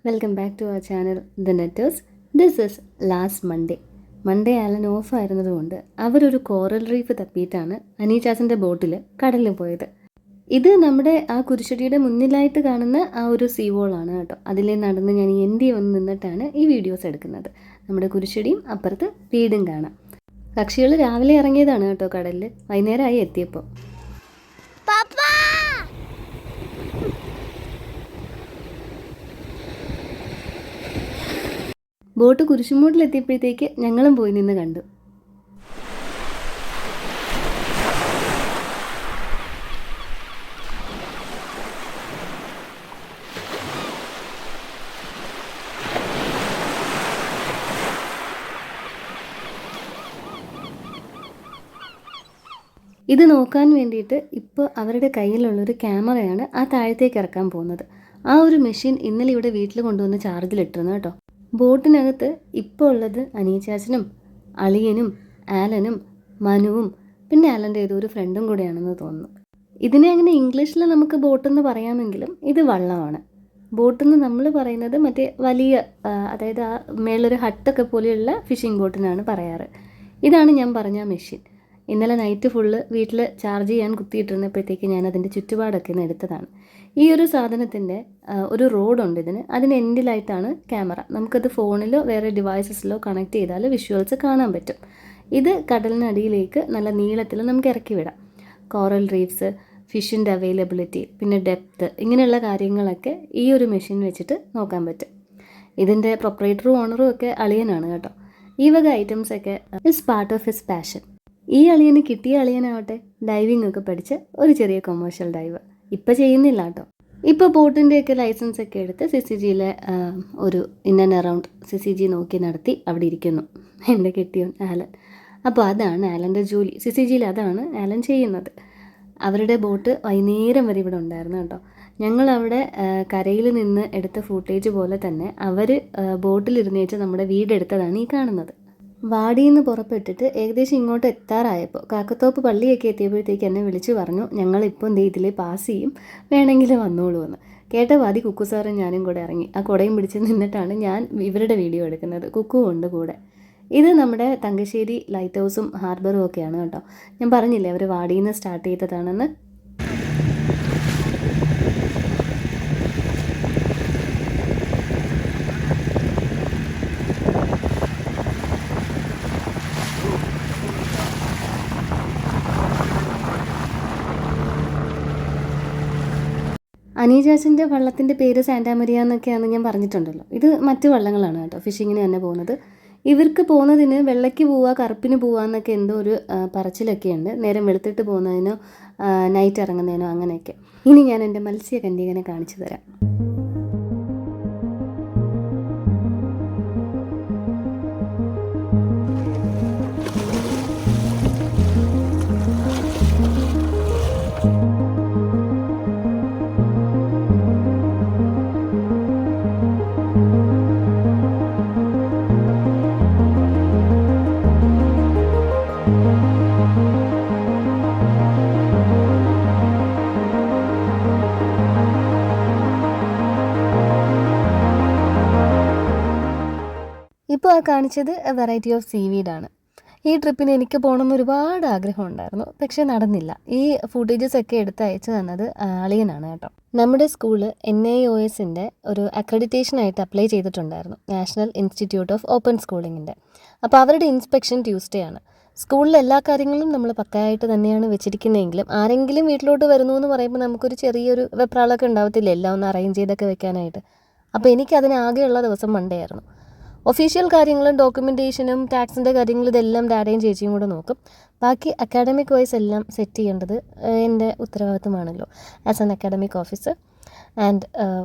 Welcome back to our channel the netters. This is last Monday Alan off ആയിരുന്നതുകൊണ്ട് അവരൊരു coral reef തപ്പിയിട്ടാണ് അനീചാസിൻ്റെ ബോട്ടിൽ കടലിൽ പോയത്. ഇത് നമ്മുടെ ആ കുരിശടിയുടെ മുന്നിലായിട്ട് കാണുന്ന ആ ഒരു സീ വോളാണ് കേട്ടോ. അതിലേ നടന്ന് ഞാൻ എൻ്റെ വന്ന് നിന്നിട്ടാണ് ഈ വീഡിയോസ് എടുക്കുന്നത്. നമ്മുടെ കുരിശടിയും അപ്പുറത്ത് വീടും കാണാം. കക്ഷികൾ രാവിലെ ഇറങ്ങിയതാണ് കേട്ടോ കടലിൽ, വൈകുന്നേരമായി എത്തിയപ്പോൾ. ബോട്ട് കുരിശുമൂട്ടിലെത്തിയപ്പോഴത്തേക്ക് ഞങ്ങളും പോയി നിന്ന് കണ്ടു. ഇത് നോക്കാൻ വേണ്ടിയിട്ട് ഇപ്പോൾ അവരുടെ കയ്യിലുള്ളൊരു ക്യാമറയാണ് ആ താഴത്തേക്ക് ഇറക്കാൻ പോകുന്നത്. ആ ഒരു മെഷീൻ ഇന്നലെ ഇവിടെ വീട്ടിൽ കൊണ്ടുവന്ന് ചാർജിലിട്ടിരുന്നു കേട്ടോ. ബോട്ടിനകത്ത് ഇപ്പോൾ ഉള്ളത് അനീചാച്ചനും അളിയനും ആലനും മനുവും പിന്നെ ആലൻ്റെ ഏതോ ഒരു ഫ്രണ്ടും കൂടെയാണെന്ന് തോന്നുന്നു. ഇതിനെ അങ്ങനെ ഇംഗ്ലീഷിൽ നമുക്ക് ബോട്ടെന്ന് പറയാമെങ്കിലും ഇത് വള്ളമാണ്. ബോട്ടെന്ന് നമ്മൾ പറയുന്നത് മറ്റേ വലിയ അതായത് ആ മേളൊരു ഹട്ടൊക്കെ പോലെയുള്ള ഫിഷിംഗ് ബോട്ടിനാണ് പറയാറ്. ഇതാണ് ഞാൻ പറഞ്ഞ മെഷീൻ. ഇന്നലെ നൈറ്റ് ഫുള്ള് വീട്ടിൽ ചാർജ് ചെയ്യാൻ കുത്തിയിട്ടിരുന്നപ്പോഴത്തേക്ക് ഞാൻ അതിൻ്റെ ചുറ്റുപാടൊക്കെ ഒന്ന് എടുത്തതാണ്. ഈ ഒരു സാധനത്തിൻ്റെ ഒരു റോഡുണ്ട് ഇതിന്. അതിന് എൻഡിലായിട്ടാണ് ക്യാമറ. നമുക്കത് ഫോണിലോ വേറെ ഡിവൈസസിലോ കണക്ട് ചെയ്താൽ വിഷ്വൽസ് കാണാൻ പറ്റും. ഇത് കടലിനടിയിലേക്ക് നല്ല നീളത്തിൽ നമുക്ക് ഇറക്കി വിടാം. കോറൽ റീഫ്സ്, ഫിഷിൻ്റെ അവൈലബിലിറ്റി, പിന്നെ ഡെപ്ത്, ഇങ്ങനെയുള്ള കാര്യങ്ങളൊക്കെ ഈ ഒരു മെഷീൻ വെച്ചിട്ട് നോക്കാൻ പറ്റും. ഇതിൻ്റെ പ്രൊപ്പറേറ്ററും ഓണറും ഒക്കെ അളിയനാണ് കേട്ടോ. ഈ വക ഐറ്റംസൊക്കെ is part of his passion. ഈ അളിയന് കിട്ടിയ അളിയനാവട്ടെ ഡൈവിംഗ് ഒക്കെ പഠിച്ച് ഒരു ചെറിയ കൊമേഴ്ഷ്യൽ ഡൈവ് ഇപ്പം ചെയ്യുന്നില്ല കേട്ടോ. ഇപ്പോൾ ബോട്ടിൻ്റെയൊക്കെ ലൈസൻസ് ഒക്കെ എടുത്ത് CCGയിലെ ഒരു ഇൻ ആൻഡ് അറൗണ്ട് CCG നോക്കി നടത്തി അവിടെ ഇരിക്കുന്നു എൻ്റെ കെട്ടിയോൻ ആലൻ. അപ്പോൾ അതാണ് ആലൻ്റെ ജോലി. CCGയിൽ അതാണ് ആലൻ ചെയ്യുന്നത്. അവരുടെ ബോട്ട് വൈകുന്നേരം വരെ ഇവിടെ ഉണ്ടായിരുന്നു കേട്ടോ. ഞങ്ങളവിടെ കരയിൽ നിന്ന് എടുത്ത ഫൂട്ടേജ് പോലെ തന്നെ അവർ ബോട്ടിലിരുന്നേച്ച് നമ്മുടെ വീടെടുത്തതാണ് ഈ കാണുന്നത്. വാടിയിൽ നിന്ന് പുറപ്പെട്ടിട്ട് ഏകദേശം ഇങ്ങോട്ട് എത്താറായപ്പോൾ കാക്കത്തോപ്പ് പള്ളിയൊക്കെ എത്തിയപ്പോഴത്തേക്ക് എന്നെ വിളിച്ച് പറഞ്ഞു, ഞങ്ങളിപ്പോൾ ഇതിലേ പാസ് ചെയ്യും, വേണമെങ്കിൽ വന്നോളൂ എന്ന്. കേട്ട വാതി കുക്കു സാറും ഞാനും കൂടെ ഇറങ്ങി. ആ കുടയും പിടിച്ച് നിന്നിട്ടാണ് ഞാൻ ഇവരുടെ വീഡിയോ എടുക്കുന്നത്. കുക്കു ഉണ്ട് കൂടെ. ഇത് നമ്മുടെ തങ്കശ്ശേരി ലൈറ്റ് ഹൗസും ഹാർബറും ഒക്കെയാണ് കേട്ടോ. ഞാൻ പറഞ്ഞില്ലേ അവർ വാടിയിൽ നിന്ന് സ്റ്റാർട്ട് ചെയ്തതാണെന്ന്. അനീചാച്ചൻ്റെ വള്ളത്തിൻ്റെ പേര് സാന്റാമരിയ എന്നൊക്കെയാണ് ഞാൻ പറഞ്ഞിട്ടുണ്ടല്ലോ. ഇത് മറ്റ് വള്ളങ്ങളാണ് കേട്ടോ, ഫിഷിങ്ങിന് തന്നെ പോകുന്നത്. ഇവർക്ക് പോകുന്നതിന് വെള്ളയ്ക്ക് പോവുക, കറുപ്പിന് പോവുക എന്നൊക്കെ എന്തോ ഒരു പറച്ചിലൊക്കെ ഉണ്ട്. നേരം വെളുത്തിട്ട് പോകുന്നതിനോ നൈറ്റ് ഇറങ്ങുന്നതിനോ അങ്ങനെയൊക്കെ. ഇനി ഞാൻ എൻ്റെ മത്സ്യകന്യകനെ കാണിച്ചു തരാം. ഇപ്പോൾ കാണിച്ചത് വെറൈറ്റി ഓഫ് സീവീഡാണ്. ഈ ട്രിപ്പിന് എനിക്ക് പോകണമെന്ന് ഒരുപാട് ആഗ്രഹം ഉണ്ടായിരുന്നു, പക്ഷേ നടന്നില്ല. ഈ ഫുട്ടേജസ് ഒക്കെ എടുത്ത് അയച്ചു തന്നത് അളിയനാണ് കേട്ടോ. നമ്മുടെ സ്കൂള് NIOSൻ്റെ ഒരു അക്രഡിറ്റേഷനായിട്ട് അപ്ലൈ ചെയ്തിട്ടുണ്ടായിരുന്നു, നാഷണൽ ഇൻസ്റ്റിറ്റ്യൂട്ട് ഓഫ് ഓപ്പൺ സ്കൂളിങ്ങിൻ്റെ. അപ്പോൾ അവരുടെ ഇൻസ്പെക്ഷൻ ട്യൂസ്ഡേ ആണ്. സ്കൂളിലെ എല്ലാ കാര്യങ്ങളും നമ്മൾ പക്കായിട്ട് തന്നെയാണ് വെച്ചിരിക്കുന്നതെങ്കിലും ആരെങ്കിലും വീട്ടിലോട്ട് വരുന്നു എന്ന് പറയുമ്പോൾ നമുക്കൊരു ചെറിയൊരു വെപ്രാളൊക്കെ ഉണ്ടാവത്തില്ല, എല്ലാം ഒന്ന് അറേഞ്ച് ചെയ്തൊക്കെ വെക്കാനായിട്ട്. അപ്പോൾ എനിക്കതിനാകെയുള്ള ദിവസം മൺഡേ ആയിരുന്നു. ഒഫീഷ്യൽ കാര്യങ്ങളും ഡോക്യുമെൻറ്റേഷനും ടാക്സിൻ്റെ കാര്യങ്ങളും ഇതെല്ലാം ഡാഡയും ചേച്ചിയും കൂടെ നോക്കും. ബാക്കി അക്കാഡമിക് വൈസ് എല്ലാം സെറ്റ് ചെയ്യേണ്ടത് എൻ്റെ ഉത്തരവാദിത്തമാണല്ലോ as an academic officer and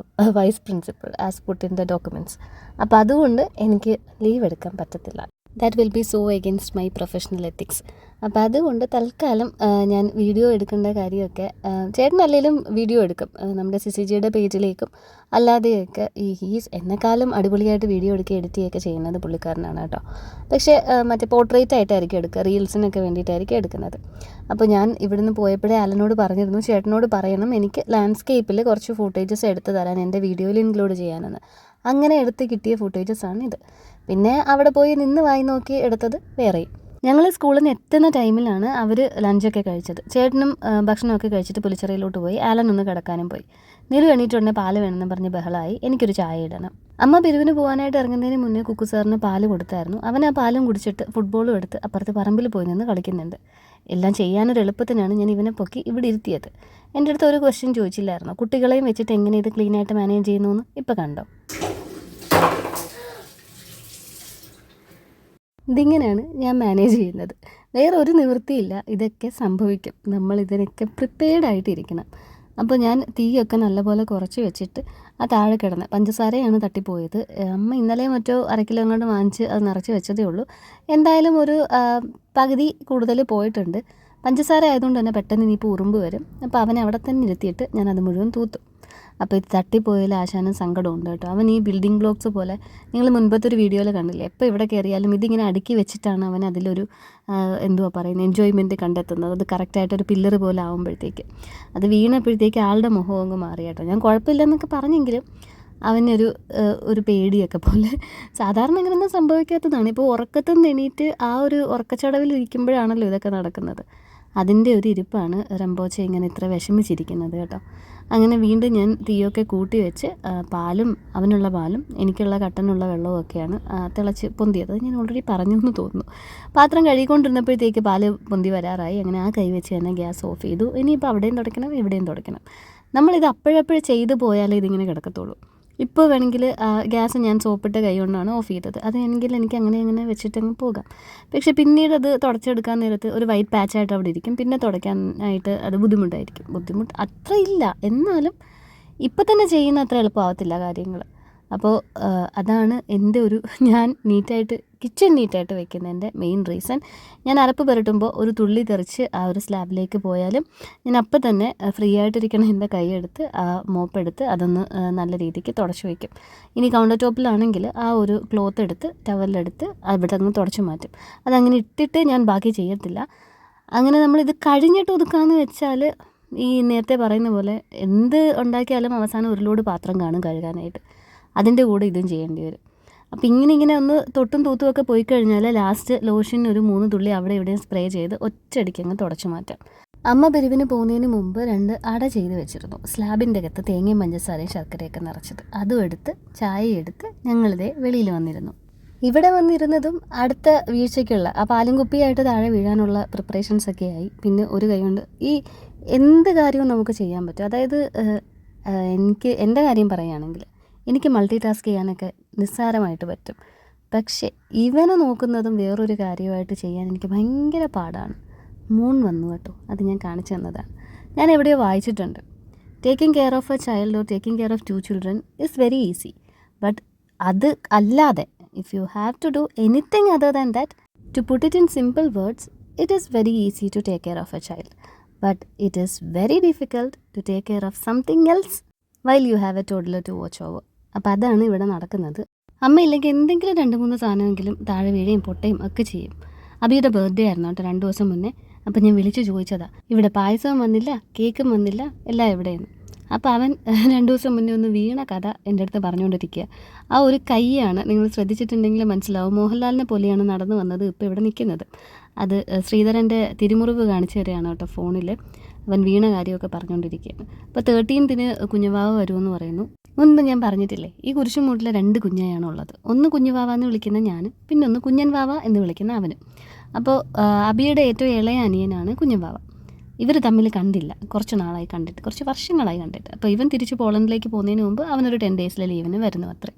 vice principal as put in the documents. അപ്പോൾ അതുകൊണ്ട് എനിക്ക് ലീവ് എടുക്കാൻ പറ്റത്തില്ല. That will be so against my professional ethics. അപ്പോൾ അതുകൊണ്ട് തൽക്കാലം ഞാൻ വീഡിയോ എടുക്കേണ്ട കാര്യമൊക്കെ ചേട്ടനല്ലെങ്കിലും വീഡിയോ എടുക്കും. നമ്മുടെ CCGയുടെ പേജിലേക്കും അല്ലാതെയൊക്കെ ഹീസ് എന്നെക്കാളും അടിപൊളിയായിട്ട് വീഡിയോ എടുക്കുക എഡിറ്റ് ചെയ്യുകയൊക്കെ ചെയ്യുന്നത് പുള്ളിക്കാരനാണ് കേട്ടോ. പക്ഷേ മറ്റേ പോർട്രേറ്റ് ആയിട്ടായിരിക്കും എടുക്കുക, റീൽസിനൊക്കെ വേണ്ടിയിട്ടായിരിക്കും എടുക്കുന്നത്. അപ്പോൾ ഞാൻ ഇവിടുന്ന് പോയപ്പോഴേ ആലനോട് പറഞ്ഞിരുന്നു, ചേട്ടനോട് പറയണം എനിക്ക് ലാൻഡ്സ്കേപ്പിൽ കുറച്ച് ഫൂട്ടേജസ് എടുത്ത് തരാൻ എൻ്റെ വീഡിയോയിൽ ഇൻക്ലൂഡ് ചെയ്യാനെന്ന്. അങ്ങനെ എടുത്ത് കിട്ടിയ ഫുട്ടേജസാണ് ഇത്. പിന്നെ അവിടെ പോയി നിന്ന് വായി നോക്കി എടുത്തത് വേറെയും. ഞങ്ങൾ സ്കൂളിൽ നിന്ന് എത്തുന്ന ടൈമിലാണ് അവർ ലഞ്ചൊക്കെ കഴിച്ചത്. ചേട്ടനും ഭക്ഷണമൊക്കെ കഴിച്ചിട്ട് പുലിച്ചെറയിലോട്ട് പോയി. ആലൻ ഒന്ന് കിടക്കാനും പോയി. നീലു എണീറ്റുടനെ പാല് വേണമെന്ന് പറഞ്ഞ് ബഹളമായി. എനിക്കൊരു ചായ ഇടണം. അമ്മ പിരിവിന് പോകാനായിട്ട് ഇറങ്ങുന്നതിന് മുന്നേ കുക്കു സാറിന് പാല് കൊടുത്തായിരുന്നു. അവൻ ആ പാലും കുടിച്ചിട്ട് ഫുട്ബോളും എടുത്ത് അപ്പുറത്ത് പറമ്പിൽ പോയി നിന്ന് കളിക്കുന്നുണ്ട്. എല്ലാം ചെയ്യാനൊരു എളുപ്പത്തിനാണ് ഞാൻ ഇവനെ പൊക്കി ഇവിടെ ഇരുത്തിയത്. എൻ്റെ അടുത്ത് ഒരു ക്വസ്റ്റ്യൻ ചോദിച്ചില്ലായിരുന്നു, കുട്ടികളെയും വെച്ചിട്ട് എങ്ങനെ ഇത് ക്ലീനായിട്ട് മാനേജ് ചെയ്യുന്നു എന്ന്. ഇപ്പം കണ്ടോ, ഇതിങ്ങനെയാണ് ഞാൻ മാനേജ് ചെയ്യുന്നത്. വേറെ ഒരു നിവൃത്തിയില്ല, ഇതൊക്കെ സംഭവിക്കും. നമ്മൾ ഇതിനൊക്കെ പ്രിപ്പയർഡ് ആയിട്ടിരിക്കണം. അപ്പോൾ ഞാൻ തീയൊക്കെ നല്ലപോലെ കുറച്ച് വെച്ചിട്ട് ആ താഴെ കിടന്ന് പഞ്ചസാരയാണ് തട്ടിപ്പോയത്. അമ്മ ഇന്നലെ മറ്റോ 1/2 കിലോ അങ്ങോട്ട് വാങ്ങിച്ച് അത് നിറച്ച് വെച്ചതേ ഉള്ളൂ. എന്തായാലും ഒരു പകുതി കൂടുതൽ പോയിട്ടുണ്ട്. പഞ്ചസാര ആയതുകൊണ്ട് തന്നെ പെട്ടെന്ന് ഇനിയിപ്പോൾ ഉറുമ്പ് വരും. അപ്പോൾ അവനെ അവിടെ തന്നെ ഇരുത്തിയിട്ട് ഞാനത് മുഴുവൻ തൂത്തു. അപ്പോൾ ഇത് തട്ടിപ്പോയാൽ ആശാനും സങ്കടമുണ്ട് കേട്ടോ. അവൻ ഈ ബിൽഡിംഗ് ബ്ലോക്സ് പോലെ, നിങ്ങൾ മുൻപത്തെ ഒരു വീഡിയോയിൽ കണ്ടില്ലേ, എപ്പോൾ ഇവിടെ കയറിയാലും ഇതിങ്ങനെ അടുക്കി വെച്ചിട്ടാണ് അവൻ അതിലൊരു എന്തുവാ പറയുന്നത്, എൻജോയ്മെൻറ്റ് കണ്ടെത്തുന്നത്. അത് കറക്റ്റായിട്ടൊരു പില്ലർ പോലെ ആകുമ്പോഴത്തേക്ക് അത് വീണപ്പോഴത്തേക്ക് ആളുടെ മുഖം അങ്ങ് മാറി കേട്ടോ. ഞാൻ കുഴപ്പമില്ലെന്നൊക്കെ പറഞ്ഞെങ്കിലും അവനൊരു പേടിയൊക്കെ പോലെ. സാധാരണ അങ്ങനെയൊന്നും സംഭവിക്കാത്തതാണ്. ഇപ്പോൾ ഉറക്കത്തിൽ നിന്ന് എണീറ്റ് ആ ഒരു ഉറക്കച്ചടവിൽ ഇരിക്കുമ്പോഴാണല്ലോ ഇതൊക്കെ നടക്കുന്നത്. അതിൻ്റെ ഒരു ഇരിപ്പാണ് റംബോച്ച ഇങ്ങനെ ഇത്ര വിഷമിച്ചിരിക്കുന്നത് കേട്ടോ. അങ്ങനെ വീണ്ടും ഞാൻ തീയൊക്കെ കൂട്ടി വെച്ച് പാലും അവനുള്ള പാലും എനിക്കുള്ള കട്ടനുള്ള വെള്ളവും ഒക്കെയാണ് തിളച്ച് പൊന്തിയത്. ഞാൻ ഓൾറെഡി പറഞ്ഞു എന്ന് തോന്നുന്നു. പാത്രം കഴുകിക്കൊണ്ടിരുന്നപ്പോഴത്തേക്ക് പാല് പൊന്തി വരാറായി. അങ്ങനെ ആ കൈ വെച്ച് തന്നെ ഗ്യാസ് ഓഫ് ചെയ്തു. ഇനിയിപ്പോൾ അവിടെയും തുടയ്ക്കണം, ഇവിടെയും തുടയ്ക്കണം. നമ്മളിത് അപ്പോഴപ്പോഴും ചെയ്തു പോയാലേ ഇതിങ്ങനെ കിടക്കത്തുള്ളൂ. ഇപ്പോൾ വേണമെങ്കിൽ ഗ്യാസ് ഞാൻ സോപ്പിട്ട കൈ കൊണ്ടാണ് ഓഫ് ചെയ്തത്. അതെങ്കിൽ എനിക്ക് അങ്ങനെ വെച്ചിട്ടങ്ങ് പോകാം. പക്ഷെ പിന്നീട് അത് തുടച്ചെടുക്കാൻ നേരത്ത് ഒരു വൈറ്റ് പാച്ചായിട്ട് അവിടെ ഇരിക്കും. പിന്നെ തുടയ്ക്കാനായിട്ട് അത് ബുദ്ധിമുട്ടായിരിക്കും. ബുദ്ധിമുട്ട് അത്ര ഇല്ല, എന്നാലും ഇപ്പം തന്നെ ചെയ്യുന്ന അത്ര എളുപ്പമാവത്തില്ല കാര്യങ്ങൾ. അപ്പോൾ അതാണ് എൻ്റെ ഞാൻ കിച്ചൺ നീറ്റായിട്ട് വെക്കുന്നതിൻ്റെ മെയിൻ റീസൺ. ഞാൻ അരപ്പ് പുരട്ടുമ്പോൾ ഒരു തുള്ളി തെറിച്ച് ആ ഒരു സ്ലാബിലേക്ക് പോയാലും ഞാൻ അപ്പം തന്നെ ഫ്രീ ആയിട്ടിരിക്കണം എൻ്റെ കൈയെടുത്ത് മോപ്പെടുത്ത് അതൊന്ന് നല്ല രീതിക്ക് തുടച്ച് വയ്ക്കും. ഇനി കൗണ്ടർ ടോപ്പിലാണെങ്കിൽ ആ ഒരു ക്ലോത്ത് എടുത്ത് ടവലെടുത്ത് അവിടെ അങ്ങ് തുടച്ച് മാറ്റും. അതങ്ങനെ ഇട്ടിട്ട് ഞാൻ ബാക്കി ചെയ്യത്തില്ല. അങ്ങനെ നമ്മളിത് കഴിഞ്ഞിട്ട് ഒതുക്കാമെന്ന് വെച്ചാൽ ഈ നേരത്തെ പറയുന്ന പോലെ എന്ത് ഉണ്ടാക്കിയാലും അവസാനം ഒരു ലോഡ് പാത്രം കാണും കഴുകാനായിട്ട്. അതിൻ്റെ കൂടെ ഇതും ചെയ്യേണ്ടി വരും. അപ്പോൾ ഇങ്ങനെ ഒന്ന് തൊട്ടും തൂത്തുമൊക്കെ പോയി കഴിഞ്ഞാൽ ലാസ്റ്റ് ലോഷൻ ഒരു 3 തുള്ളി അവിടെ ഇവിടെയും സ്പ്രേ ചെയ്ത് ഒറ്റയടിക്ക് അങ്ങ് തുടച്ചു മാറ്റാം. അമ്മ പിരിവിന് പോകുന്നതിന് മുമ്പ് 2 അട ചെയ്ത് വെച്ചിരുന്നു. സ്ലാബിൻ്റെ അകത്ത് തേങ്ങയും പഞ്ചസാരയും ശർക്കരയൊക്കെ നിറച്ചത്. അതും എടുത്ത് ചായ എടുത്ത് ഞങ്ങളിതേ വെളിയിൽ വന്നിരുന്നു. ഇവിടെ വന്നിരുന്നതും അടുത്ത വീഴ്ചയ്ക്കുള്ള ആ പാലും കുപ്പിയായിട്ട് താഴെ വീഴാനുള്ള പ്രിപ്പറേഷൻസൊക്കെ ആയി. പിന്നെ ഒരു കൈ കൊണ്ട് ഈ എന്ത് കാര്യവും നമുക്ക് ചെയ്യാൻ പറ്റും. അതായത് എൻ്റെ കാര്യം പറയുകയാണെങ്കിൽ എനിക്ക് മൾട്ടി ടാസ്ക് ചെയ്യാനൊക്കെ നിസ്സാരമായിട്ട് പറ്റും. പക്ഷേ ഇവനെ നോക്കുന്നതും വേറൊരു കാര്യമായിട്ട് ചെയ്യാൻ എനിക്ക് ഭയങ്കര പാടാണ്. മൂൺ വന്നു കേട്ടോ, അത് ഞാൻ കാണിച്ചു തന്നതാണ്. ഞാൻ എവിടെയോ വായിച്ചിട്ടുണ്ട്, taking care of a child or taking care of 2 children is very easy. But അത് അല്ലാതെ if you have to do anything other than that, to put it in simple words, it is very easy to take care of a child. But it is very difficult to take care of something else while you have a toddler to watch over. അപ്പോൾ അതാണ് ഇവിടെ നടക്കുന്നത്. അമ്മയില്ലെങ്കിൽ എന്തെങ്കിലും 2-3 സാധനമെങ്കിലും താഴെ വീഴുകയും പൊട്ടുകയും ഒക്കെ ചെയ്യും. അബിയുടെ ബർത്ത്ഡേ ആയിരുന്നു കേട്ടോ 2 ദിവസം മുന്നേ. അപ്പം ഞാൻ വിളിച്ച് ചോദിച്ചതാ, ഇവിടെ പായസവും വന്നില്ല, കേക്കും വന്നില്ല, എല്ലാം എവിടെയെന്ന്. അപ്പോൾ അവൻ 2 ദിവസം മുന്നേ ഒന്ന് വീണ കഥ എൻ്റെ അടുത്ത് പറഞ്ഞുകൊണ്ടിരിക്കുക. ആ ഒരു കൈയാണ്, നിങ്ങൾ ശ്രദ്ധിച്ചിട്ടുണ്ടെങ്കിൽ മനസ്സിലാവും, മോഹൻലാലിനെ പോലെയാണ് നടന്നു വന്നത് ഇപ്പോൾ ഇവിടെ നിൽക്കുന്നത്. അത് ശ്രീധരൻ്റെ തിരുമുറിവ് കാണിച്ചു തരികയാണ് കേട്ടോ ഫോണിൽ. അവൻ വീണ കാര്യമൊക്കെ പറഞ്ഞുകൊണ്ടിരിക്കുകയാണ്. അപ്പോൾ 13ന് കുഞ്ഞുവാവ വരുമെന്ന് പറയുന്നു. മുൻപ് ഞാൻ പറഞ്ഞിട്ടില്ലേ, ഈ കുരിശുമൂട്ടിലെ 2 കുഞ്ഞയാണ് ഉള്ളത്. ഒന്ന് കുഞ്ഞുവാവ എന്ന് വിളിക്കുന്ന ഞാൻ, പിന്നെ ഒന്ന് കുഞ്ഞൻ വാവ എന്ന് വിളിക്കുന്ന അവന്. അപ്പോൾ അബിയുടെ ഏറ്റവും ഇളയ അനിയനാണ് കുഞ്ഞൻ വാവ. ഇവർ തമ്മിൽ കണ്ടില്ല, കുറച്ച് നാളായി കണ്ടിട്ട്, കുറച്ച് വർഷങ്ങളായി കണ്ടിട്ട്. അപ്പോൾ ഇവൻ തിരിച്ച് പോളണ്ടിലേക്ക് പോകുന്നതിന് മുമ്പ് അവനൊരു 10 ഡേയ്സിലെ ലീവിന് വരുന്നു അത്രേ.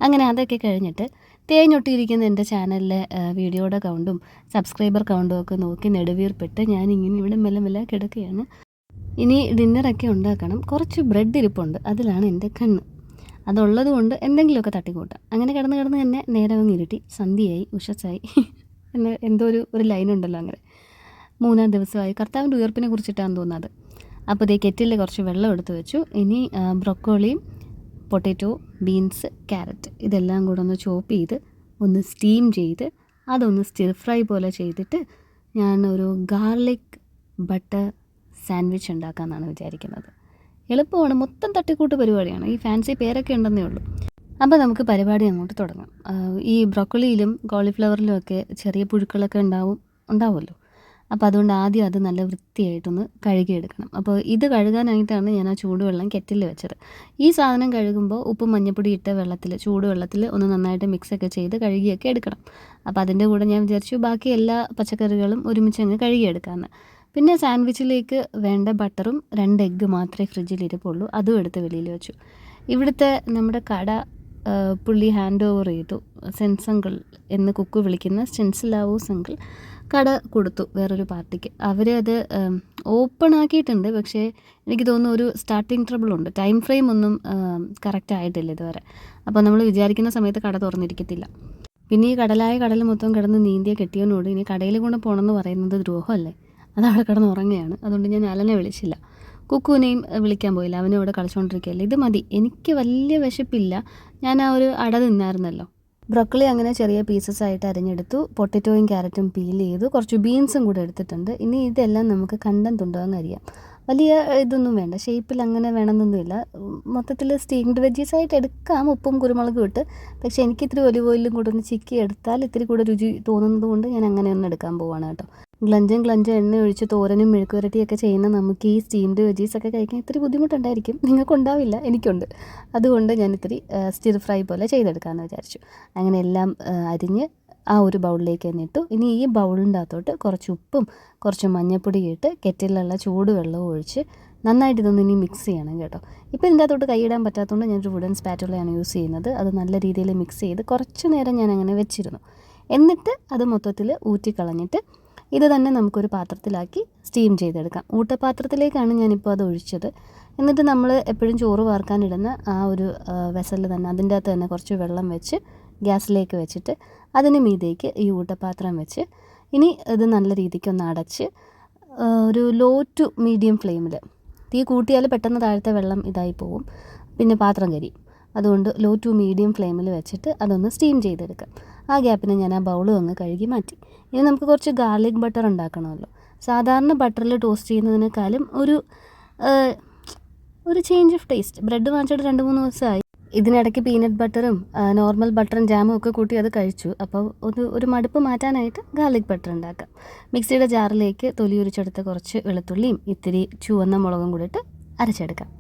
അങ്ങനെ അതൊക്കെ കഴിഞ്ഞിട്ട് തേഞ്ഞൊട്ടിയിരിക്കുന്ന എൻ്റെ ചാനലിലെ വീഡിയോയുടെ കൗണ്ടും സബ്സ്ക്രൈബർ കൗണ്ടും ഒക്കെ നോക്കി നെടുവീർപ്പിട്ട് ഞാനിങ്ങനെ ഇവിടെ മെല്ലെ കിടക്കുകയാണ്. ഇനി ഡിന്നറൊക്കെ ഉണ്ടാക്കണം. കുറച്ച് ബ്രെഡ് ഇരിപ്പുണ്ട്, അതിലാണ് എൻ്റെ കണ്ണ്. അതുള്ളത് കൊണ്ട് എന്തെങ്കിലുമൊക്കെ തട്ടിക്കൂട്ടാം. അങ്ങനെ കിടന്ന് തന്നെ നേരം അങ്ങ് ഇരുട്ടി, സന്ധ്യയായി, ഉഷസ്സായി. പിന്നെ എന്തോ ഒരു ലൈനുണ്ടല്ലോ അങ്ങനെ. 3-ാം ദിവസമായി. കർത്താവിൻ്റെ ഉയർപ്പിനെ കുറിച്ചിട്ടാണെന്ന് തോന്നുന്നത്. അപ്പോൾ ഇതേ കെറ്റിൽ കുറച്ച് വെള്ളം എടുത്ത് വെച്ചു. ഇനി ബ്രൊക്കോളിയും പൊട്ടാറ്റോ, ബീൻസ്, ക്യാരറ്റ് ഇതെല്ലാം കൂടെ ഒന്ന് ചോപ്പ് ചെയ്ത് ഒന്ന് സ്റ്റീം ചെയ്ത് അതൊന്ന് സ്റ്റിർ ഫ്രൈ പോലെ ചെയ്തിട്ട് ഞാൻ ഒരു ഗാർലിക് ബട്ടർ സാൻഡ്വിച്ച് ഉണ്ടാക്കാമെന്നാണ് വിചാരിക്കുന്നത്. എളുപ്പമാണ്, മൊത്തം തട്ടിക്കൂട്ട് പരിപാടിയാണ്. ഈ ഫാൻസി പേരൊക്കെ ഉണ്ടെന്നേ ഉള്ളൂ. അപ്പോൾ നമുക്ക് പരിപാടി അങ്ങോട്ട് തുടങ്ങാം. ഈ ബ്രോക്കോളിയിലും കോളിഫ്ലവറിലും ഒക്കെ ചെറിയ പുഴുക്കളൊക്കെ ഉണ്ടാവുമല്ലോ. അപ്പോൾ അതുകൊണ്ട് ആദ്യം അത് നല്ല വൃത്തിയായിട്ടൊന്ന് കഴുകിയെടുക്കണം. അപ്പോൾ ഇത് കഴുകാനായിട്ടാണ് ഞാൻ ആ ചൂടുവെള്ളം കെറ്റിലിൽ വെച്ചത്. ഈ സാധനം കഴുകുമ്പോൾ ഉപ്പും മഞ്ഞപ്പൊടി ഇട്ട വെള്ളത്തിൽ, ചൂടുവെള്ളത്തിൽ ഒന്ന് നന്നായിട്ട് മിക്സൊക്കെ ചെയ്ത് കഴുകിയൊക്കെ എടുക്കണം. അപ്പോൾ അതിൻ്റെ കൂടെ ഞാൻ വിചാരിച്ചു ബാക്കി എല്ലാ പച്ചക്കറികളും ഒരുമിച്ച് അങ്ങ് കഴുകിയെടുക്കാമെന്ന്. പിന്നെ സാൻഡ്വിച്ചിലേക്ക് വേണ്ട ബട്ടറും 2 എഗ്ഗ് മാത്രമേ ഫ്രിഡ്ജിൽ ഇരിപ്പുള്ളൂ. അതും എടുത്ത് വെളിയിൽ വെച്ചു. ഇവിടുത്തെ നമ്മുടെ കട പുള്ളി ഹാൻഡ് ഓവർ ചെയ്തു. സെൻസങ്കിൾ എന്ന് കുക്കു വിളിക്കുന്ന സ്റ്റെൻസിലാവൂസ് അങ്കിൾ കട കൊടുത്തു വേറൊരു പാർട്ടിക്ക്. അവർ അത് ഓപ്പൺ ആക്കിയിട്ടുണ്ട്. പക്ഷേ എനിക്ക് തോന്നുന്നു ഒരു സ്റ്റാർട്ടിങ് ട്രബിളുണ്ട്. ടൈം ഫ്രെയിം ഒന്നും കറക്റ്റ് ആയിട്ടില്ല ഇതുവരെ. അപ്പോൾ നമ്മൾ വിചാരിക്കുന്ന സമയത്ത് കട തുറന്നിരിക്കത്തില്ല. പിന്നെ ഈ കടൽ മൊത്തം കിടന്ന് നീന്തിയ കെട്ടിയവനോട് ഇനി കടയിൽ കൊണ്ട് പോകണമെന്ന് പറയുന്നത് ദ്രോഹമല്ലേ. അതവിടെ കിടന്ന് ഉറങ്ങുകയാണ്. അതുകൊണ്ട് ഞാൻ അലനെ വിളിച്ചില്ല. കുക്കുവിനെയും വിളിക്കാൻ പോയില്ല. അവനും ഇവിടെ കളിച്ചുകൊണ്ടിരിക്കുകയല്ലേ. ഇത് മതി, എനിക്ക് വലിയ വിശപ്പില്ല. ഞാൻ ആ ഒരു അട തിന്നായിരുന്നല്ലോ. ബ്രോക്കോളി അങ്ങനെ ചെറിയ പീസസ് ആയിട്ട് അരിഞ്ഞെടുത്തു. പൊട്ടറ്റോയും ക്യാരറ്റും പീൽ ചെയ്തു. കുറച്ച് ബീൻസും കൂടെ എടുത്തിട്ടുണ്ട്. ഇനി ഇതെല്ലാം നമുക്ക് കണ്ടം തുണ്ടങ്ങ് അരിയാം. വലിയ ഇതൊന്നും വേണ്ട, ഷേപ്പിൽ അങ്ങനെ വേണമെന്നൊന്നുമില്ല. മൊത്തത്തിൽ സ്റ്റീംഡ് വെജീസ് ആയിട്ട് എടുക്കാം, ഉപ്പും കുരുമുളകും ഇട്ട്. പക്ഷേ എനിക്ക് ഇത്തിരി ഒലിവ് ഓയിലും കൂടെ ഒന്ന് ചിക്കി എടുത്താൽ ഇത്തിരി കൂടെ രുചി തോന്നുന്നത് കൊണ്ട് ഞാൻ അങ്ങനെ ഒന്ന് എടുക്കാൻ പോവാണ് കേട്ടോ. ഗ്ലഞ്ചും എണ്ണ ഒഴിച്ച് തോരനും മെഴുക്കുവരട്ടിയൊക്കെ ചെയ്യുന്ന നമുക്ക് ഈ സ്റ്റീംഡ് വെജീസൊക്കെ കഴിക്കാൻ ഇത്തിരി ബുദ്ധിമുട്ടുണ്ടായിരിക്കും. നിങ്ങൾക്കുണ്ടാവില്ല, എനിക്കുണ്ട്. അതുകൊണ്ട് ഞാൻ ഇത്തിരി സ്റ്റിർ ഫ്രൈ പോലെ ചെയ്തെടുക്കാമെന്ന് വിചാരിച്ചു. അങ്ങനെ എല്ലാം അരിഞ്ഞ് ആ ഒരു ബൗളിലേക്ക് തന്നെ ഇട്ടു. ഇനി ഈ ബൗളിൻ്റെ അകത്തോട്ട് കുറച്ച് ഉപ്പും കുറച്ച് മഞ്ഞൾപ്പൊടി ഇട്ട് കെറ്റിലുള്ള ചൂടുവെള്ളവും ഒഴിച്ച് നന്നായിട്ട് ഇതൊന്ന് ഇനി മിക്സ് ചെയ്യണം കേട്ടോ. ഇപ്പോൾ ഇതിൻ്റെ അകത്തോട്ട് കൈയിടാൻ പറ്റാത്തതുകൊണ്ട് ഞാനൊരു വുഡൻ സ്പാറ്റുലയാണ് യൂസ് ചെയ്യുന്നത്. അത് നല്ല രീതിയിൽ മിക്സ് ചെയ്ത് കുറച്ച് നേരം ഞാൻ അങ്ങനെ വെച്ചിരുന്നു. എന്നിട്ട് അത് മൊത്തത്തിൽ ഊറ്റിക്കളഞ്ഞിട്ട് ഇത് തന്നെ നമുക്കൊരു പാത്രത്തിലാക്കി സ്റ്റീം ചെയ്തെടുക്കാം. ഊട്ടപാത്രത്തിലേക്കാണ് ഞാനിപ്പോൾ അത് ഒഴിച്ചത്. എന്നിട്ട് നമ്മൾ എപ്പോഴും ചോറ് വാർക്കാനിടുന്ന ആ ഒരു വെസലിൽ തന്നെ അതിൻ്റെ അകത്ത് തന്നെ കുറച്ച് വെള്ളം വെച്ച് ഗ്യാസിലേക്ക് വെച്ചിട്ട് അതിന് മീതേക്ക് ഈ ഊട്ടപാത്രം വെച്ച് ഇനി ഇത് നല്ല രീതിക്ക് ഒന്ന് അടച്ച് ഒരു ലോ ടു മീഡിയം ഫ്ലെയിമിൽ, തീ കൂട്ടിയാൽ പെട്ടെന്ന് താഴത്തെ വെള്ളം ഇതായി പോവും, പിന്നെ പാത്രം കരിയും. അതുകൊണ്ട് ലോ ടു മീഡിയം ഫ്ലെയിമിൽ വെച്ചിട്ട് അതൊന്ന് സ്റ്റീം ചെയ്തെടുക്കാം. ആ ഗ്യാപ്പിന് ഞാൻ ആ ബൗളും അങ്ങ് കഴുകി മാറ്റി. ഇനി നമുക്ക് കുറച്ച് ഗാർലിക് ബട്ടർ ഉണ്ടാക്കണമല്ലോ. സാധാരണ ബട്ടറിൽ ടോസ്റ്റ് ചെയ്യുന്നതിനേക്കാളും ഒരു ചേഞ്ച് ഓഫ് ടേസ്റ്റ്. ബ്രെഡ് വാങ്ങിച്ചിട്ട് 2-3 ദിവസമായി. ഇതിനിടയ്ക്ക് പീനട്ട് ബട്ടറും നോർമൽ ബട്ടറും ജാമും ഒക്കെ കൂട്ടി അത് കഴിച്ചു. അപ്പോൾ ഒരു മടുപ്പ് മാറ്റാനായിട്ട് ഗാർലിക് ബട്ടർ ഉണ്ടാക്കാം. മിക്സിയുടെ ജാറിലേക്ക് തൊലിയുരിച്ചെടുത്ത് കുറച്ച് വെളുത്തുള്ളിയും ഇത്തിരി ചുവന്ന മുളകും കൂടി ഇട്ട് അരച്ചെടുക്കാം.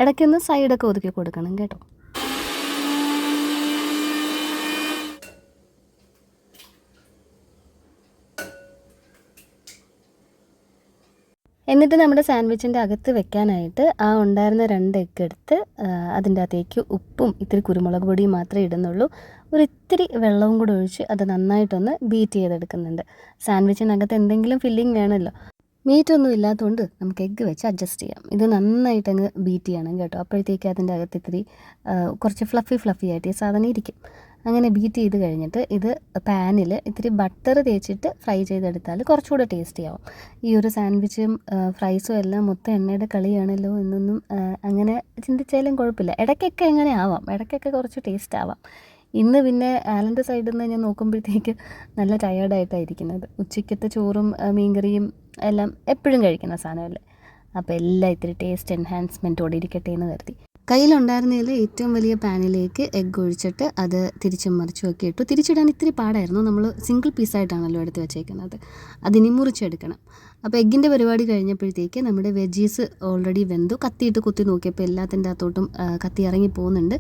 ഇടയ്ക്കൊന്ന് സൈഡൊക്കെ ഒതുക്കി കൊടുക്കണം കേട്ടോ. എന്നിട്ട് നമ്മുടെ സാൻഡ്വിച്ചിൻ്റെ അകത്ത് വെക്കാനായിട്ട് ആ ഉണ്ടായിരുന്ന 2 എഗ്ഗ് എടുത്ത് അതിൻ്റെ അകത്തേക്ക് ഉപ്പും ഇത്തിരി കുരുമുളക് പൊടിയും മാത്രമേ ഇടുന്നുള്ളൂ. ഇത്തിരി വെള്ളവും കൂടെ ഒഴിച്ച് അത് നന്നായിട്ടൊന്ന് ബീറ്റ് ചെയ്തെടുക്കുന്നുണ്ട്. സാൻഡ്വിച്ചിനകത്ത് എന്തെങ്കിലും ഫില്ലിങ് വേണമല്ലോ. മീറ്റൊന്നും ഇല്ലാത്തതുകൊണ്ട് നമുക്ക് എഗ്ഗ് വെച്ച് അഡ്ജസ്റ്റ് ചെയ്യാം. ഇത് നന്നായിട്ടങ്ങ് ബീറ്റ് ചെയ്യണം കേട്ടോ. അപ്പോഴത്തേക്ക് അതിൻ്റെ അകത്ത് ഇത്തിരി കുറച്ച് ഫ്ലഫി ആയിട്ട് ഈ സാധനം ഇരിക്കും. അങ്ങനെ ബീറ്റ് ചെയ്ത് കഴിഞ്ഞിട്ട് ഇത് പാനിൽ ഇത്തിരി ബട്ടർ തേച്ചിട്ട് ഫ്രൈ ചെയ്തെടുത്താൽ കുറച്ചുകൂടെ ടേസ്റ്റി ആവും. ഈ ഒരു സാൻഡ്വിച്ചും ഫ്രൈസും എല്ലാം മൊത്തം എണ്ണയുടെ കളിയാണല്ലോ എന്നൊന്നും അങ്ങനെ ചിന്തിച്ചാലും കുഴപ്പമില്ല. ഇടയ്ക്കൊക്കെ എങ്ങനെ ആവാം, ഇടയ്ക്കൊക്കെ കുറച്ച് ടേസ്റ്റ് ആവാം. ഇന്ന് പിന്നെ ആലൻ്റെ സൈഡിൽ നിന്ന് ഞാൻ നോക്കുമ്പോഴത്തേക്ക് നല്ല ടയേർഡായിട്ടായിരിക്കുന്നത്. ഉച്ചയ്ക്കത്തെ ചോറും മീൻകറിയും എല്ലാം എപ്പോഴും കഴിക്കുന്ന സാധനമല്ലേ. അപ്പോൾ എല്ലാം ഇത്തിരി ടേസ്റ്റ് എൻഹാൻസ്മെൻറ്റോടെ ഇരിക്കട്ടെ എന്ന് കരുതി കയ്യിലുണ്ടായിരുന്നതിൽ ഏറ്റവും വലിയ പാനിലേക്ക് എഗ്ഗ് ഒഴിച്ചിട്ട് അത് തിരിച്ചും മറിച്ചും ഒക്കെ ഇട്ടു. തിരിച്ചിടാൻ ഇത്തിരി പാടായിരുന്നു. നമ്മൾ സിംഗിൾ പീസായിട്ടാണല്ലോ എടുത്ത് വെച്ചേക്കുന്നത്. അതിനി മുറിച്ചെടുക്കണം. അപ്പോൾ എഗ്ഗിൻ്റെ പരിപാടി കഴിഞ്ഞപ്പോഴത്തേക്ക് നമ്മുടെ വെജീസ് ഓൾറെഡി വെന്തു. കത്തിയിട്ട് കുത്തി നോക്കിയപ്പോൾ എല്ലാത്തിൻ്റെ അകത്തോട്ടും കത്തി ഇറങ്ങി പോകുന്നുണ്ട്.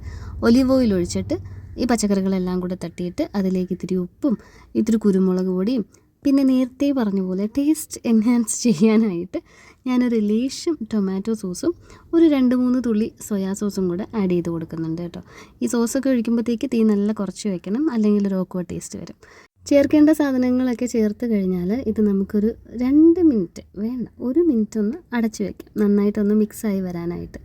ഒലിവ് ഓയിൽ ഒഴിച്ചിട്ട് ഈ പച്ചക്കറികളെല്ലാം കൂടെ തട്ടിയിട്ട് അതിലേക്ക് ഇത്തിരി ഉപ്പും ഇത്തിരി കുരുമുളക് പൊടിയും പിന്നെ നേരത്തെ പറഞ്ഞ പോലെ ടേസ്റ്റ് എൻഹാൻസ് ചെയ്യാനായിട്ട് ഞാനൊരു ലേശം ടൊമാറ്റോ സോസും ഒരു 2-3 തുള്ളി സോയാ സോസും കൂടെ ആഡ് ചെയ്ത് കൊടുക്കുന്നുണ്ട് കേട്ടോ. ഈ സോസൊക്കെ ഒഴിക്കുമ്പോഴത്തേക്ക് തീ നല്ല കുറച്ച് വെക്കണം, അല്ലെങ്കിൽ ഒരു ഓക്വേർഡ് ടേസ്റ്റ് വരും. ചേർക്കേണ്ട സാധനങ്ങളൊക്കെ ചേർത്ത് കഴിഞ്ഞാൽ ഇത് നമുക്കൊരു 2 മിനിറ്റ് വേണ്ട 1 മിനിറ്റ് ഒന്ന് അടച്ചു വയ്ക്കാം, നന്നായിട്ടൊന്ന് മിക്സായി വരാനായിട്ട്.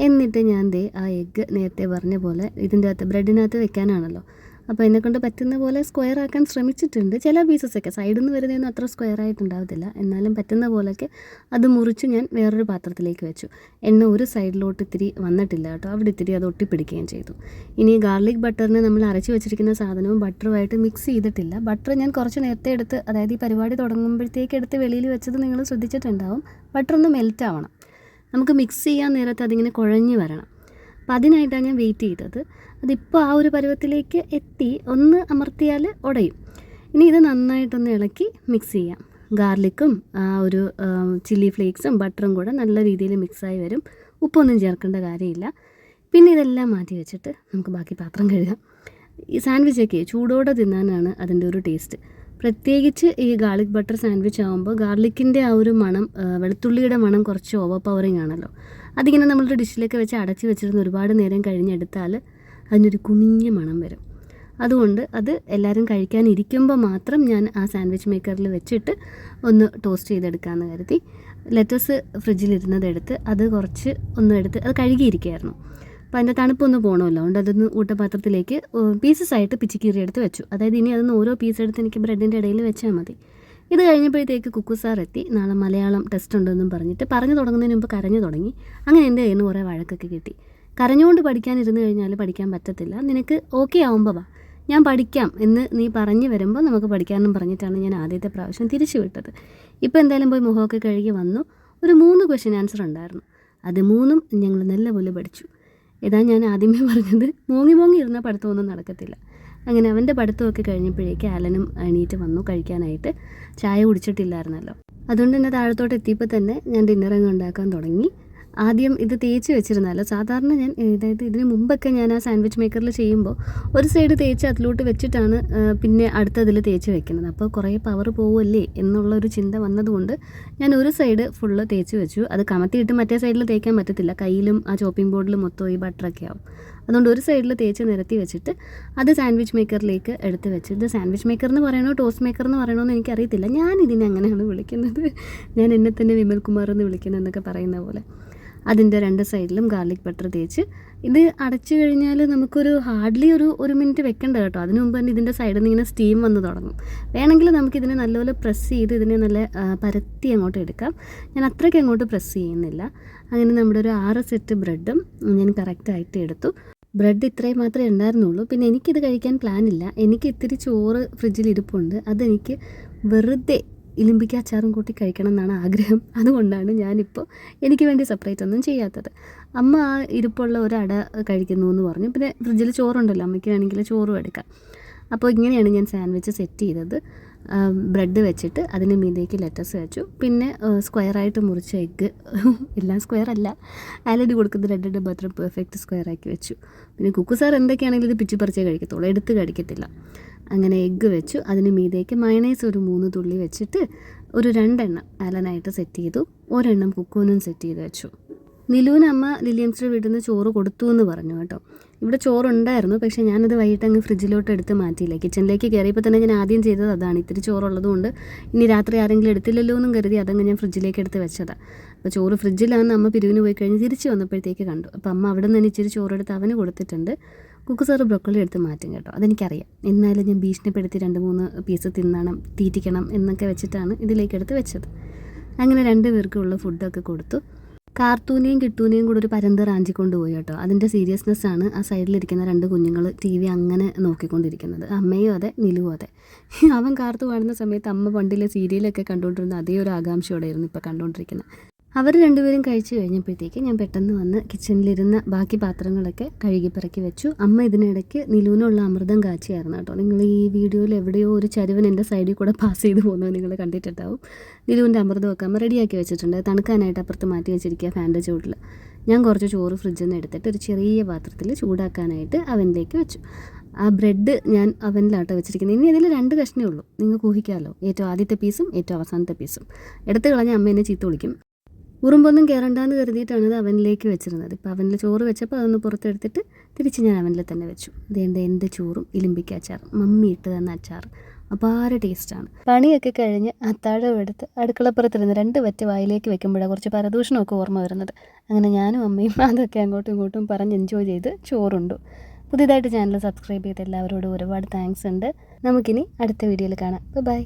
എന്നിട്ട് ഞാൻ ആ എഗ്ഗ് നേരത്തെ പറഞ്ഞ പോലെ ഇതിൻ്റെ അകത്ത് ബ്രെഡിനകത്ത് വെക്കാനാണല്ലോ. അപ്പോൾ എന്നെക്കൊണ്ട് പറ്റുന്ന പോലെ സ്ക്വയർ ആക്കാൻ ശ്രമിച്ചിട്ടുണ്ട്. ചില പീസസൊക്കെ സൈഡിൽ നിന്ന് വരുന്നതൊന്നും അത്ര സ്ക്വയർ ആയിട്ടുണ്ടാവത്തില്ല. എന്നാലും പറ്റുന്ന പോലെയൊക്കെ അത് മുറിച്ച് ഞാൻ വേറൊരു പാത്രത്തിലേക്ക് വെച്ചു. എണ്ണ ഒരു സൈഡിലോട്ട് ഇത്തിരി വന്നിട്ടില്ല കേട്ടോ, അവിടെ ഇത്തിരി അത് ഒട്ടിപ്പിടിക്കുകയും ചെയ്തു. ഇനി ഗാർലിക് ബട്ടറിന് നമ്മൾ അരച്ച് വെച്ചിരിക്കുന്ന സാധനവും ബട്ടറുമായിട്ട് മിക്സ് ചെയ്തിട്ടില്ല. ബട്ടർ ഞാൻ കുറച്ച് നേരത്തെ എടുത്ത്, അതായത് ഈ പരിപാടി തുടങ്ങുമ്പോഴത്തേക്ക് എടുത്ത് വെളിയിൽ വെച്ചത് നിങ്ങൾ ശ്രദ്ധിച്ചിട്ടുണ്ടാവും. ബട്ടർ ഒന്ന് മെൽറ്റ് ആവണം. നമുക്ക് മിക്സ് ചെയ്യാൻ നേരത്ത് അതിങ്ങനെ കുഴഞ്ഞ് വരണം. അപ്പോൾ അതിനായിട്ടാണ് ഞാൻ വെയിറ്റ് ചെയ്തത്. അതിപ്പോൾ ആ ഒരു പരുവത്തിലേക്ക് എത്തി. ഒന്ന് അമർത്തിയാൽ ഉടയും. ഇനി ഇത് നന്നായിട്ടൊന്ന് ഇളക്കി മിക്സ് ചെയ്യാം. ഗാർലിക്കും ആ ഒരു ചില്ലി ഫ്ലേക്സും ബട്ടറും കൂടെ നല്ല രീതിയിൽ മിക്സായി വരും. ഉപ്പൊന്നും ചേർക്കേണ്ട കാര്യമില്ല. പിന്നെ ഇതെല്ലാം മാറ്റി വെച്ചിട്ട് നമുക്ക് ബാക്കി പാത്രം കഴുകാം. ഈ സാൻഡ്വിച്ചൊക്കെ ചൂടോടെ തിന്നാനാണ് അതിൻ്റെ ഒരു ടേസ്റ്റ്. പ്രത്യേകിച്ച് ഈ ഗാർലിക് ബട്ടർ സാൻഡ്വിച്ച് ആകുമ്പോൾ ഗാർലിക്കിൻ്റെ ആ ഒരു മണം, വെളുത്തുള്ളിയുടെ മണം കുറച്ച് ഓവർ പവറിങ് ആണല്ലോ. അതിങ്ങനെ നമ്മളൊരു ഡിഷിലേക്ക് വെച്ച് അടച്ച് വെച്ചിരുന്ന് ഒരുപാട് നേരം കഴിഞ്ഞെടുത്താൽ അതിനൊരു കുമിഞ്ഞ മണം വരും. അതുകൊണ്ട് അത് എല്ലാവരും കഴിക്കാനിരിക്കുമ്പോൾ മാത്രം ഞാൻ ആ സാൻഡ്വിച്ച് മേക്കറിൽ വെച്ചിട്ട് ഒന്ന് ടോസ്റ്റ് ചെയ്തെടുക്കാമെന്ന് കരുതി. ലെറ്റസ് ഫ്രിഡ്ജിലിരുന്നതെടുത്ത് അത് കുറച്ച് ഒന്ന് എടുത്ത് അത് കഴുകിയിരിക്കുകയായിരുന്നു. അപ്പോൾ അതിൻ്റെ തണുപ്പൊന്ന് പോകണമല്ലോ. അതുകൊണ്ട് അതൊന്ന് ഊട്ടപാത്രത്തിലേക്ക് പീസസ് ആയിട്ട് പിച്ചിക്കീറി എടുത്ത് വെച്ചു. അതായത് ഇനി അതൊന്ന് ഓരോ പീസ് എടുത്ത് എനിക്ക് ബ്രെഡിൻ്റെ ഇടയിൽ വെച്ചാൽ മതി. ഇത് കഴിഞ്ഞപ്പോഴത്തേക്ക് കുക്കു സാർ എത്തി. നാളെ മലയാളം ടെസ്റ്റ് ഉണ്ടെന്നും പറഞ്ഞിട്ട് പറഞ്ഞു തുടങ്ങുന്നതിന് മുമ്പ് കരഞ്ഞു തുടങ്ങി. അങ്ങനെ എൻ്റെ കയ്യിൽ നിന്ന് കുറേ വഴക്കൊക്കെ കിട്ടി. കരഞ്ഞുകൊണ്ട് പഠിക്കാനിരുന്ന് കഴിഞ്ഞാൽ പഠിക്കാൻ പറ്റത്തില്ല. നിനക്ക് ഓക്കെ ആവുമ്പോൾ വാ, ഞാൻ പഠിക്കാം എന്ന് നീ പറഞ്ഞു വരുമ്പോൾ നമുക്ക് പഠിക്കാമെന്നും പറഞ്ഞിട്ടാണ് ഞാൻ ആദ്യത്തെ പ്രാവശ്യം തിരിച്ചു വിട്ടത്. ഇപ്പോൾ എന്തായാലും പോയി മുഖമൊക്കെ കഴുകി വന്നു. ഒരു 3 ക്വസ്റ്റ്യൻ ആൻസർ ഉണ്ടായിരുന്നു. അത് 3ഉം ഞങ്ങൾ നല്ലപോലെ പഠിച്ചു. ഇതാ ഞാൻ ആദ്യമേ പറഞ്ഞത്, മോങ്ങി ഇരുന്ന പഠിത്തമൊന്നും നടക്കത്തില്ല. അങ്ങനെ അവൻ്റെ പഠിത്തമൊക്കെ കഴിഞ്ഞപ്പോഴേക്ക് ആലനും എണീറ്റ് വന്നു കഴിക്കാനായിട്ട്. ചായ കുടിച്ചിട്ടില്ലായിരുന്നല്ലോ. അതുകൊണ്ട് തന്നെ താഴത്തോട്ട് എത്തിയപ്പോൾ തന്നെ ഞാൻ ഡിന്നറങ്ങ് ഉണ്ടാക്കാൻ തുടങ്ങി. ആദ്യം ഇത് തേച്ച് വെച്ചിരുന്നല്ലോ. സാധാരണ ഞാൻ അതായത് ഇതിന് മുമ്പൊക്കെ ഞാൻ ആ സാൻഡ്വിച്ച് മേക്കറിൽ ചെയ്യുമ്പോൾ ഒരു സൈഡ് തേച്ച് അതിലോട്ട് വെച്ചിട്ടാണ് പിന്നെ അടുത്തതിൽ തേച്ച് വെക്കുന്നത്. അപ്പോൾ കുറേ പവർ പോവുമല്ലേ എന്നുള്ളൊരു ചിന്ത വന്നതുകൊണ്ട് ഞാൻ ഒരു സൈഡ് ഫുള്ള് തേച്ച് വെച്ചു. അത് കമത്തിയിട്ട് മറ്റേ സൈഡിൽ തേക്കാൻ പറ്റത്തില്ല. കയ്യിലും ആ ചോപ്പിംഗ് ബോർഡിലും മൊത്തം ഈ ബട്ടറൊക്കെ ആവും. അതുകൊണ്ട് ഒരു സൈഡിൽ തേച്ച് നിരത്തി വെച്ചിട്ട് അത് സാൻഡ്വിച്ച് മേക്കറിലേക്ക് എടുത്ത് വെച്ച്, ഇത് സാൻഡ്വിച്ച് മേക്കർ എന്ന് പറയണോ ടോസ്റ്റ് മേക്കർ എന്ന് പറയണോ എന്ന് എനിക്കറിയത്തില്ല. ഞാൻ ഇതിനെ അങ്ങനെയാണ് വിളിക്കുന്നത്. ഞാൻ എന്നെ തന്നെ വിമൽ കുമാർ എന്ന് വിളിക്കുന്നതെന്നൊക്കെ പറയുന്ന പോലെ. അതിൻ്റെ 2 സൈഡിലും ഗാർലിക് ബട്ടർ തേച്ച് ഇത് അടച്ചു കഴിഞ്ഞാൽ നമുക്കൊരു ഹാർഡ്ലി ഒരു മിനിറ്റ് വെക്കേണ്ട കേട്ടോ. അതിന് മുമ്പ് തന്നെ ഇതിൻ്റെ സൈഡിൽ നിന്ന് ഇങ്ങനെ സ്റ്റീം വന്ന് തുടങ്ങും. വേണമെങ്കിൽ നമുക്കിതിനെ നല്ലപോലെ പ്രസ് ചെയ്ത് ഇതിനെ നല്ല പരത്തി അങ്ങോട്ട് എടുക്കാം. ഞാൻ അത്രയ്ക്ക് അങ്ങോട്ട് പ്രസ് ചെയ്യുന്നില്ല. അങ്ങനെ നമ്മുടെ ഒരു 6 സെറ്റ് ബ്രെഡും ഞാൻ കറക്റ്റായിട്ട് എടുത്തു. ബ്രെഡ് ഇത്രയും മാത്രമേ ഉണ്ടായിരുന്നുള്ളൂ. പിന്നെ എനിക്കിത് കഴിക്കാൻ പ്ലാനില്ല. എനിക്ക് ഇത്തിരി ചോറ് ഫ്രിഡ്ജിൽ ഇരിപ്പുണ്ട്. അതെനിക്ക് വെറുതെ ഇലിമ്പിക്ക അച്ചാറും കൂട്ടി കഴിക്കണം എന്നാണ് ആഗ്രഹം. അതുകൊണ്ടാണ് ഞാനിപ്പോൾ എനിക്ക് വേണ്ടി സെപ്പറേറ്റ് ഒന്നും ചെയ്യാത്തത്. അമ്മ ആ ഇരിപ്പുള്ള ഒരു അട കഴിക്കുന്നു എന്ന് പറഞ്ഞു. പിന്നെ ഫ്രിഡ്ജിൽ ചോറുണ്ടല്ലോ, അമ്മയ്ക്ക് വേണമെങ്കിൽ ചോറും എടുക്കാം. അപ്പോൾ ഇങ്ങനെയാണ് ഞാൻ സാൻഡ്വിച്ച് സെറ്റ് ചെയ്തത്. ബ്രെഡ് വെച്ചിട്ട് അതിന് മീതേക്ക് ലെറ്റസ് വെച്ചു. പിന്നെ സ്ക്വയറായിട്ട് മുറിച്ച എഗ്ഗ്, എല്ലാം സ്ക്വയറല്ല, ആലടി കൊടുക്കുന്ന 2 മാത്രം പെർഫെക്റ്റ് സ്ക്വയറാക്കി വെച്ചു. പിന്നെ കുക്കു സാർ എന്തൊക്കെയാണെങ്കിലും ഇത് പിച്ചിപ്പറിച്ചേ കഴിക്കത്തുള്ളൂ, എടുത്ത് കഴിക്കത്തില്ല. അങ്ങനെ എഗ്ഗ് വെച്ചു. അതിന് മീതേക്ക് മയണൈസ് ഒരു 3 തുള്ളി വെച്ചിട്ട് ഒരു 2 എണ്ണം ആലനായിട്ട് സെറ്റ് ചെയ്തു. ഒരെണ്ണം കുക്കുവിനും സെറ്റ് ചെയ്ത് വെച്ചു. നിലുവിന് അമ്മ ലില്ലിയംസിൻ്റെ വീട്ടിൽ നിന്ന് ചോറ് കൊടുത്തു എന്ന് പറഞ്ഞു കേട്ടോ. ഇവിടെ ചോറുണ്ടായിരുന്നു, പക്ഷേ ഞാനത് വൈകിട്ട് അങ്ങ് ഫ്രിഡ്ജിലോട്ട് എടുത്ത് മാറ്റിയില്ല. കിച്ചണിലേക്ക് കയറിയപ്പോൾ തന്നെ ഞാൻ ആദ്യം ചെയ്തത് അതാണ്. ഇത്തിരി ചോറുള്ളതുകൊണ്ട് ഇനി രാത്രി ആരെങ്കിലും എടുത്തില്ലല്ലോ എന്നും കരുതി അതങ്ങ് ഞാൻ ഫ്രിഡ്ജിലേക്ക് എടുത്ത് വെച്ചതാണ്. അപ്പോൾ ചോറ് ഫ്രിഡ്ജിലാണെന്ന് അമ്മ പിരിവിന് പോയി കഴിഞ്ഞ് തിരിച്ച് വന്നപ്പോഴത്തേക്ക് കണ്ടു. അപ്പോൾ അമ്മ അവിടെ നിന്ന് തന്നെ ഇച്ചിരി ചോറെടുത്ത് അവന് കൊടുത്തിട്ടുണ്ട്. കുക്കു സാറ് ബ്രൊക്കോളി എടുത്ത് മാറ്റും കേട്ടോ, അതെനിക്കറിയാം. എന്നാലും ഞാൻ ഭീഷണിപ്പെടുത്തി 2-3 പീസ് തിന്നണം, തീറ്റിക്കണം എന്നൊക്കെ വെച്ചിട്ടാണ് ഇതിലേക്ക് എടുത്ത് വെച്ചത്. അങ്ങനെ 2 പേർക്കുള്ള ഫുഡൊക്കെ കൊടുത്തു. കാർത്തൂനെയും കിട്ടൂനെയും കൂടെ ഒരു പരന്ത് റാഞ്ചിക്കൊണ്ട് പോയി കേട്ടോ. അതിൻ്റെ സീരിയസ്നെസ്സാണ് ആ സൈഡിലിരിക്കുന്ന 2 കുഞ്ഞുങ്ങൾ TV അങ്ങനെ നോക്കിക്കൊണ്ടിരിക്കുന്നത്. അമ്മയും അതെ, നിലുവും അതെ. അവൻ കാർത്തു കാണുന്ന സമയത്ത് അമ്മ പണ്ടിലെ സീരിയലൊക്കെ കണ്ടുകൊണ്ടിരുന്ന അതേ ഒരു ആകാംക്ഷയോടെയായിരുന്നു ഇപ്പോൾ കണ്ടുകൊണ്ടിരിക്കുന്നത്. അവർ 2 പേരും കഴിച്ച് കഴിഞ്ഞപ്പോഴത്തേക്ക് ഞാൻ പെട്ടെന്ന് വന്ന് കിച്ചണിലിരുന്ന ബാക്കി പാത്രങ്ങളൊക്കെ കഴുകി പിറക്കി വെച്ചു. അമ്മ ഇതിനിടയ്ക്ക് നിലുവിനുള്ള അമൃതം കാച്ചിയായിരുന്നു കേട്ടോ. നിങ്ങൾ ഈ വീഡിയോയിൽ എവിടെയോ ഒരു ചരുവൻ എൻ്റെ സൈഡിൽ കൂടെ പാസ് ചെയ്ത് പോകുന്നത് നിങ്ങൾ കണ്ടിട്ടുണ്ടാവും. നിലുവിൻ്റെ അമൃതമൊക്കെ അമ്മ റെഡിയാക്കി വെച്ചിട്ടുണ്ട്. തണുക്കാനായിട്ട് അപ്പുറത്ത് മാറ്റി വെച്ചിരിക്കുക ഫാൻ്റെ ചൂടിൽ. ഞാൻ കുറച്ച് ചോറ് ഫ്രിഡ്ജിൽ നിന്ന് എടുത്തിട്ട് ഒരു ചെറിയ പാത്രത്തിൽ ചൂടാക്കാനായിട്ട് അവനിലേക്ക് വെച്ചു. ആ ബ്രെഡ് ഞാൻ അവനിലാട്ടോ വെച്ചിരിക്കുന്നത്. ഇനി ഇതിൽ 2 കഷ്ണേ ഉള്ളൂ, നിങ്ങൾക്ക് ഊഹിക്കാമല്ലോ. ഏറ്റവും ആദ്യത്തെ പീസും ഏറ്റവും അവസാനത്തെ പീസും എടുത്ത് കളഞ്ഞ അമ്മ എന്നെ ചീത്ത വിളിക്കും. ഉറുമ്പൊന്നും കയറണ്ടെന്ന് കരുതിയിട്ടാണ് ഇത് അവനിലേക്ക് വെച്ചിരുന്നത്. ഇപ്പോൾ അവനിൽ ചോറ് വെച്ചപ്പോൾ അതൊന്ന് പുറത്തെടുത്തിട്ട് തിരിച്ച് ഞാൻ അവനിൽ തന്നെ വെച്ചു. ഇതേണ്ട എൻ്റെ ചോറും ഇലിമ്പിക്ക അച്ചാർ, മമ്മി ഇട്ട് തന്ന അച്ചാർ, അപാര ടേസ്റ്റാണ്. പണിയൊക്കെ കഴിഞ്ഞ് അത്താഴം എടുത്ത് അടുക്കളപ്പുറത്തിരുന്ന് 2 വറ്റ് വായിലേക്ക് വെക്കുമ്പോഴാണ് കുറച്ച് പരദൂഷണമൊക്കെ ഓർമ്മ വരുന്നത്. അങ്ങനെ ഞാനും അമ്മയും അതൊക്കെ അങ്ങോട്ടും ഇങ്ങോട്ടും പറഞ്ഞ് എൻജോയ് ചെയ്ത് ചോറുണ്ടു. പുതിയതായിട്ട് ചാനൽ സബ്സ്ക്രൈബ് ചെയ്ത എല്ലാവരോടും ഒരുപാട് താങ്ക്സ് ഉണ്ട്. നമുക്കിനി അടുത്ത വീഡിയോയിൽ കാണാം. ബൈ.